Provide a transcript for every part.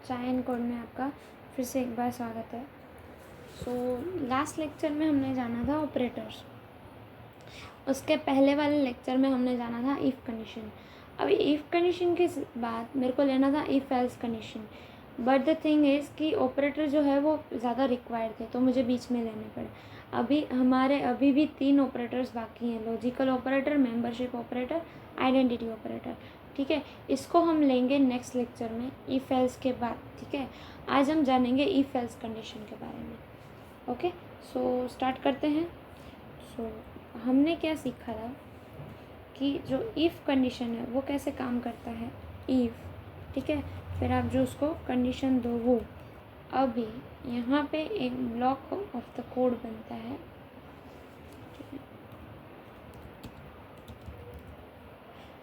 चाय and code में आपका फिर से एक बार स्वागत है। सो लास्ट लेक्चर में हमने जाना था ऑपरेटर्स। उसके पहले वाले लेक्चर में हमने जाना था इफ़ कंडीशन। अब इफ़ कंडीशन के बाद मेरे को लेना था if else condition, but the thing is कि ऑपरेटर जो है वो ज़्यादा रिक्वायर्ड थे तो मुझे बीच में लेने पड़े। अभी भी 3 ऑपरेटर्स बाकी हैं, logical operator, membership operator, identity operator. ठीक है, इसको हम लेंगे नेक्स्ट लेक्चर में इफ़ एल्स के बाद। ठीक है, आज हम जानेंगे इफ़ एल्स कंडीशन के बारे में। ओके, सो स्टार्ट करते हैं। सो हमने क्या सीखा था कि जो इफ़ कंडीशन है वो कैसे काम करता है। इफ़, ठीक है, फिर आप जो उसको कंडीशन दो वो। अभी यहाँ पे एक ब्लॉक ऑफ द कोड बनता है।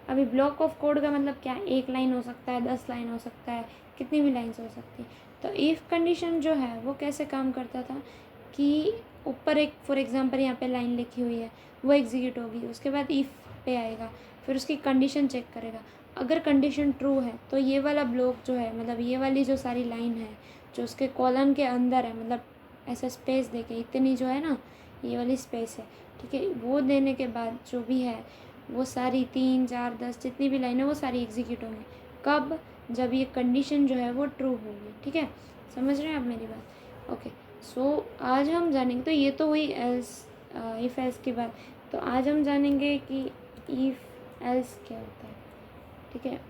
अभी ब्लॉक ऑफ कोड का मतलब क्या है, 1 लाइन हो सकता है, 10 लाइन हो सकता है, कितनी भी लाइन्स हो सकती है। तो इफ़ कंडीशन जो है वो कैसे काम करता था कि ऊपर एक फॉर एग्जांपल यहाँ पे लाइन लिखी हुई है, वो एग्जीक्यूट होगी, उसके बाद इफ़ पे आएगा, फिर उसकी कंडीशन चेक करेगा। अगर कंडीशन ट्रू है तो ये वाला ब्लॉक जो है, मतलब ये वाली जो सारी लाइन है जो उसके कॉलन के अंदर है, मतलब ऐसा स्पेस देके इतनी जो है ना, ये वाली स्पेस है, ठीक है, वो देने के बाद जो भी है वो सारी 3, 4, 10 जितनी भी लाइन है वो सारी एग्जीक्यूट होंगी। कब? जब ये कंडीशन जो है वो ट्रू होगी। ठीक है, समझ रहे हैं आप मेरी बात? ओके, सो आज हम जानेंगे, तो ये तो हुई एल्स, इफ़ एल्स की बात। तो आज हम जानेंगे कि इफ़ एल्स क्या होता है। ठीक है,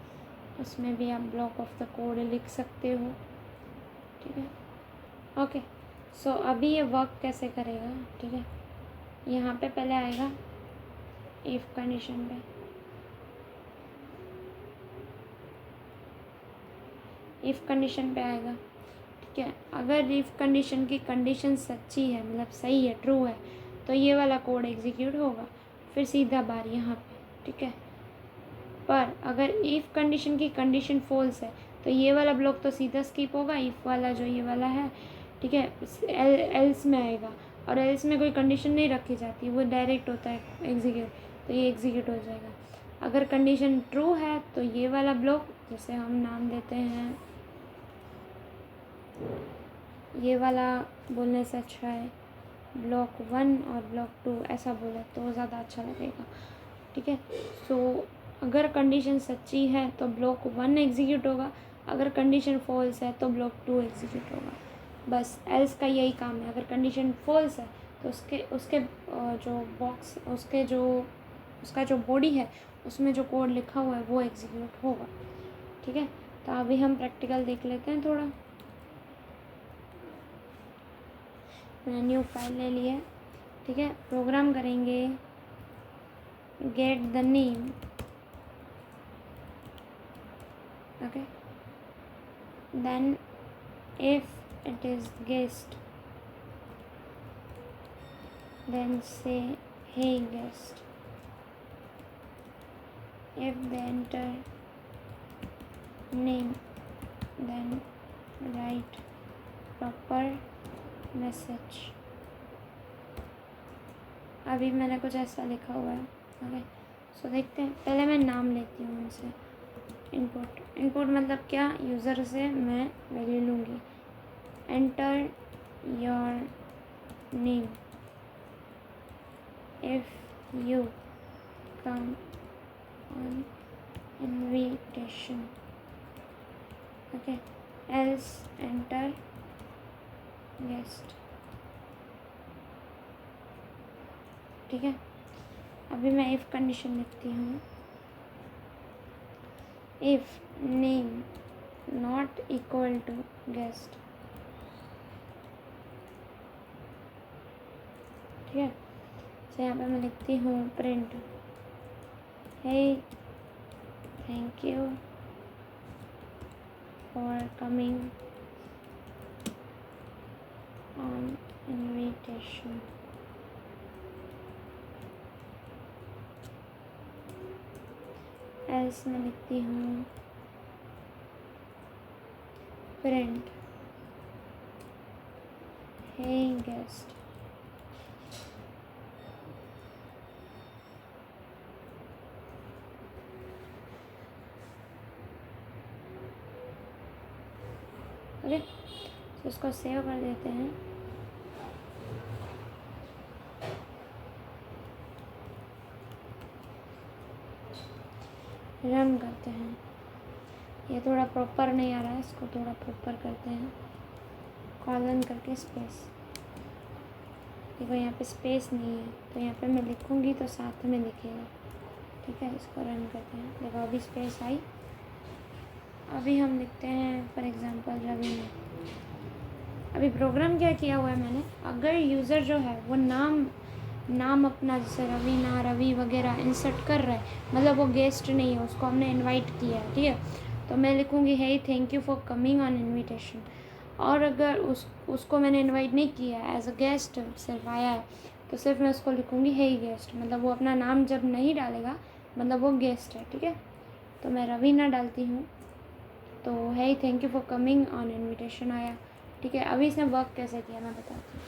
उसमें भी आप ब्लॉक ऑफ द कोड लिख सकते हो। ठीक है, ओके, सो अभी ये वर्क कैसे करेगा। ठीक है, यहाँ पे पहले आएगा इफ़ कंडीशन पे, इफ़ कंडीशन पे आएगा। ठीक है, अगर इफ़ कंडीशन की कंडीशन सच्ची है, मतलब सही है, ट्रू है, तो ये वाला कोड एग्जीक्यूट होगा, फिर सीधा बार यहाँ पे। ठीक है, पर अगर इफ़ कंडीशन की कंडीशन फॉल्स है तो ये वाला ब्लॉक तो सीधा स्किप होगा, इफ़ वाला जो ये वाला है। ठीक है, एल्स में आएगा, और एल्स में कोई कंडीशन नहीं रखी जाती, वो डायरेक्ट होता है एग्जीक्यूट, तो ये एग्जीक्यूट हो जाएगा। अगर कंडीशन ट्रू है तो ये वाला ब्लॉक, जैसे हम नाम देते हैं, ये वाला बोलने से अच्छा है ब्लॉक 1 और ब्लॉक 2 ऐसा बोले तो ज़्यादा अच्छा लगेगा। ठीक है, सो अगर कंडीशन सच्ची है तो ब्लॉक 1 एग्जीक्यूट होगा, अगर कंडीशन फॉल्स है तो ब्लॉक 2 एग्जीक्यूट होगा। बस एल्स का यही काम है। अगर कंडीशन फॉल्स है तो उसके उसके जो बॉक्स, उसका जो बॉडी है उसमें जो कोड लिखा हुआ है वो एग्जीक्यूट होगा। ठीक है, तो अभी हम प्रैक्टिकल देख लेते हैं थोड़ा। मैंने न्यू फाइल ले ली है। ठीक है, प्रोग्राम करेंगे get the name. Okay, then if it is guest, then say hey guest. If they enter name, then write proper message. अभी मैंने कुछ ऐसा लिखा हुआ है। ओके, सो देखते हैं, पहले मैं नाम लेती हूँ उनसे। इनपुट मतलब क्या, यूज़र से मैं वैल्यू लूँगी। Enter your name if you come on invitation. Okay, else enter guest. ठीक है, अभी मैं इफ़ कंडीशन लिखती हूँ। If name not equal to guest. ठीक है, तो यहाँ पे मैं लिखती हूँ print hey thank you for coming on invitation. Else में लिखती हूँ प्रिंट हे गेस्ट। ओके, तो इसको सेव कर देते हैं। रन करते हैं। ये थोड़ा प्रॉपर नहीं आ रहा है, इसको थोड़ा प्रॉपर करते हैं। कॉलन करके स्पेस, देखो यहाँ पे स्पेस नहीं है, तो यहाँ पे मैं लिखूँगी तो साथ में लिखेगा। ठीक है, इसको रन करते हैं। देखो अभी स्पेस आई। अभी हम लिखते हैं फॉर एग्ज़ाम्पल रवीना। अभी प्रोग्राम क्या किया हुआ है मैंने, अगर यूज़र जो है वो नाम अपना जैसे रवीना, रवि वगैरह इंसर्ट कर रहा है, मतलब वो गेस्ट नहीं है, उसको हमने इनवाइट किया है, ठीक है, तो मैं लिखूँगी hey thank you for coming on invitation. और अगर उसको मैंने इनवाइट नहीं किया है, एज अ गेस्ट सिर्फ आया है, तो सिर्फ मैं उसको लिखूँगी हे गेस्ट, मतलब वो अपना नाम जब नहीं डालेगा मतलब वो गेस्ट है। ठीक है, तो मैं रवीना डालती हूँ, तो hey thank you for coming on invitation आया। ठीक है, अभी इसने वर्क कैसे किया मैं बताती हूँ।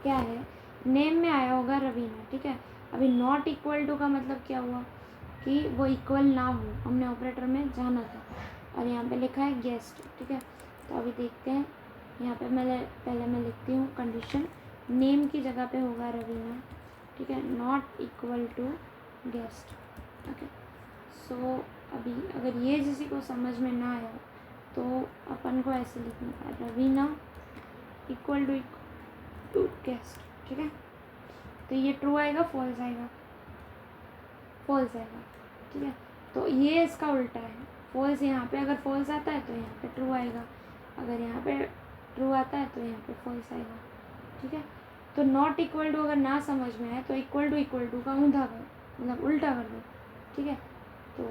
क्या है, नेम में आया होगा रवीना। ठीक है, अभी नॉट इक्वल टू का मतलब क्या हुआ कि वो इक्वल ना हो, हमने ऑपरेटर में जाना था, और यहाँ पे लिखा है गेस्ट। ठीक है, तो अभी देखते हैं, यहाँ पे पहले मैं लिखती हूँ कंडीशन, नेम की जगह पे होगा रवीना। ठीक है, not equal to guessed. Okay, so अभी अगर ये किसी को समझ में ना आया तो अपन को ऐसे लिखना है, रवीना इक्वल टू गेस्ट। ठीक है, तो ये ट्रू आएगा, फॉल्स आएगा, फॉल्स आएगा। ठीक है, तो ये इसका उल्टा है, फॉल्स यहाँ पे अगर फॉल्स आता है तो यहाँ पे ट्रू आएगा, अगर यहाँ पे ट्रू आता है तो यहाँ पे फॉल्स आएगा। ठीक है, तो नॉट इक्वल टू अगर ना समझ में आए तो इक्वल टू का ऊंधा कर, मतलब उल्टा कर दो। ठीक है, तो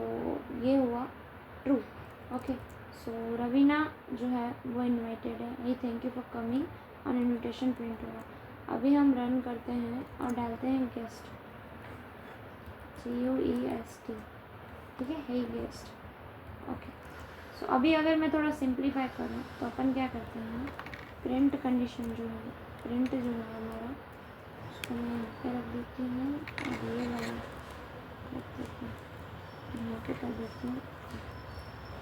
ये हुआ ट्रू। ओके, सो रवीना जो है वो इनवाइटेड है, ये thank you for coming on invitation print होगा। अभी हम रन करते हैं और डालते हैं गेस्ट, GUEST। ठीक है, हे गेस्ट। ओके, सो अभी अगर मैं थोड़ा सिंप्लीफाई करूँ तो अपन क्या करते हैं, प्रिंट कंडीशन जो है, प्रिंट जो है हमारा, उसको मैं यहाँ पे रख देती हूँ और ये वाला रख देती हूँ, यहाँ पे कर देती हूँ।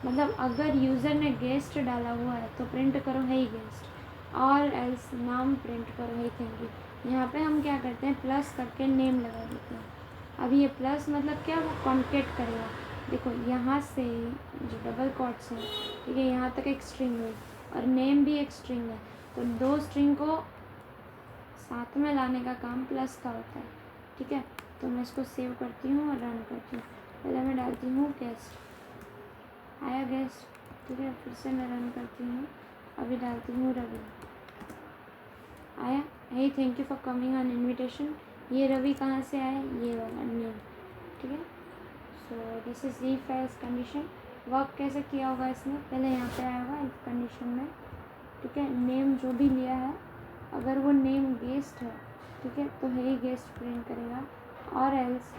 मतलब अगर यूज़र ने गेस्ट डाला हुआ है तो प्रिंट करो है गेस्ट, और एल्स नाम प्रिंट करो है थैंक यू। यहाँ पे हम क्या करते हैं, प्लस करके नेम लगा देते हैं। अभी ये प्लस मतलब क्या, वो कॉन्केट करेगा। देखो यहाँ से जो डबल कॉट्स है, ठीक है, यहाँ तक एक स्ट्रिंग है और नेम भी एक स्ट्रिंग है, तो दो स्ट्रिंग को साथ में लाने का काम प्लस का होता है। ठीक है, तो मैं इसको सेव करती हूँ और रन करती हूँ। पहले मैं डालती हूँ गेस्ट, आया गेस्ट। ठीक है, फिर से मैं रन करती हूँ, अभी डालती हूँ रवि, आया hey thank you for coming on invitation. ये रवि कहाँ से आया, ये वाला नेम। ठीक है, so this is if else condition. Work कैसे किया होगा इसने, पहले यहाँ पे आया होगा इफ कंडीशन में। ठीक है, नेम जो भी लिया है, अगर वो नेम गेस्ट है, ठीक है, तो हे गेस्ट प्रिंट करेगा, और एल्स,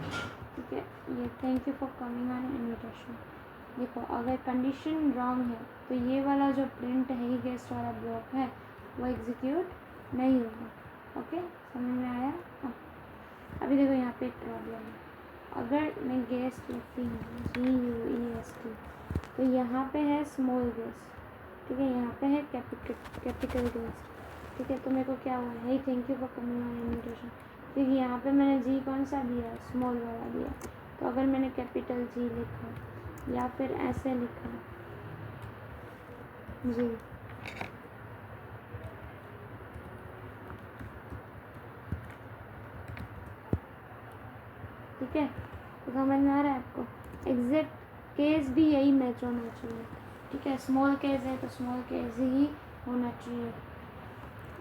ठीक है, ये thank you for coming on invitation. देखो अगर कंडीशन रॉन्ग है तो ये वाला जो प्रिंट है ही गेस्ट वाला ब्लॉक है वो एग्जीक्यूट नहीं होगा। ओके, समझ में आया। अभी देखो यहाँ पे एक प्रॉब्लम है, अगर मैं गेस्ट लिखती हूँ GUEST, तो यहाँ पे है स्मॉल गेस्ट। ठीक है, यहाँ पे है कैपिटल गेस्ट। ठीक है, तो मेरे को क्या हुआ है, thank you for coming on invitation, क्योंकि यहाँ पे मैंने जी कौन सा दिया, स्मॉल वाला दिया। तो अगर मैंने कैपिटल G लिखा या फिर ऐसे लिखा जी, ठीक है, तो समझ में आ रहा है आपको, एग्जैक्ट केस भी यही मैच होना चाहिए। ठीक है, स्मॉल केस है तो स्मॉल केस ही होना चाहिए,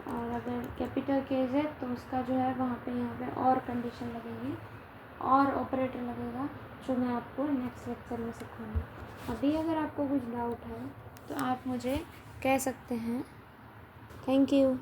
और अगर कैपिटल केस है तो उसका जो है वहाँ पे यहाँ पे और कंडीशन लगेगी और ऑपरेटर लगेगा, जो मैं आपको नेक्स्ट लेक्चर में सिखाऊंगी। अभी अगर आपको कुछ डाउट है तो आप मुझे कह सकते हैं। Thank you.